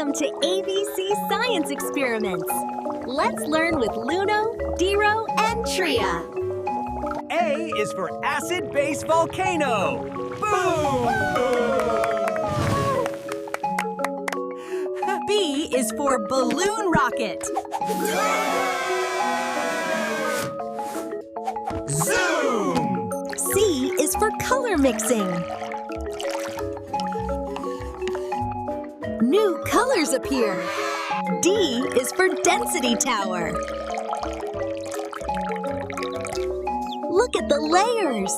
Welcome to ABC Science Experiments. Let's learn with Luno, Diro, and Tria. A is for acid-base volcano. Boom! B is for balloon rocket. Zoom! C is for color mixing. New colors appear. D is for density tower. Look at the layers.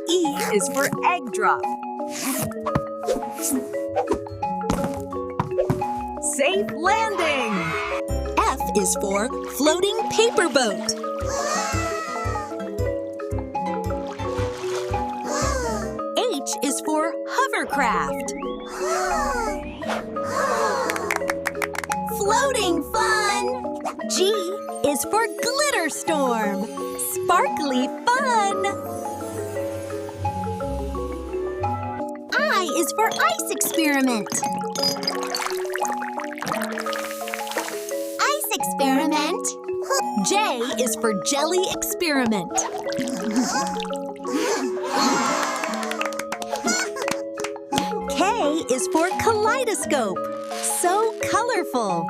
E is for egg drop. Safe landing. F is for floating paper boat. H is for hovercraft. Floating fun! G is for glitter storm. Sparkly fun! I is for ice experiment. Ice experiment. J is for jelly experiment. K is for kaleidoscope. So colorful.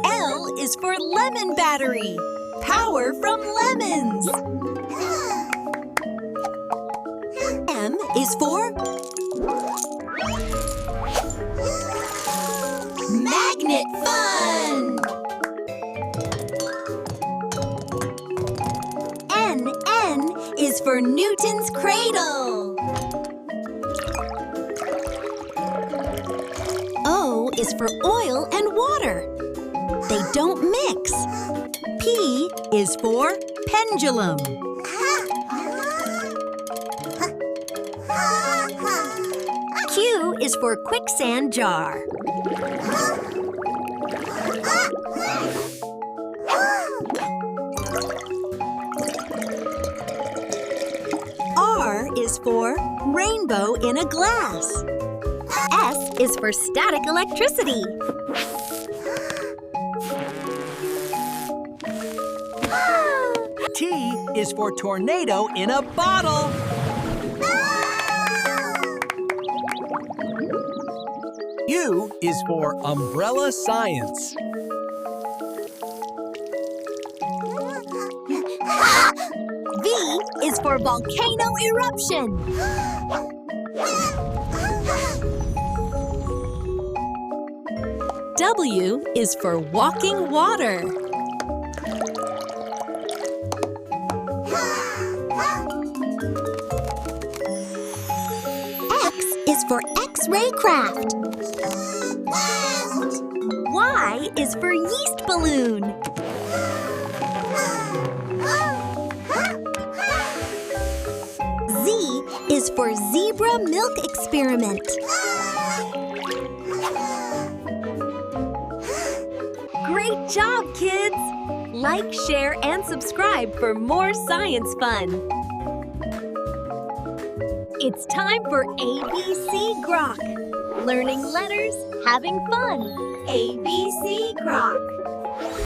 L is for lemon battery. Power from lemons. M is for magnet fun. N is for Newton's cradle. O is for oil and water. They don't mix. P is for pendulum. Q is for quicksand jar. R is for rainbow in a glass. S is for static electricity. T is for tornado in a bottle. U is for umbrella science. V is for volcano eruption. W is for walking water. X is for X-ray craft. Y is for yeast balloon. Z is for zebra milk experiment. Great job, kids! Like, share, and subscribe for more science fun. It's time for ABC GROK. Learning letters, having fun. ABC GROK.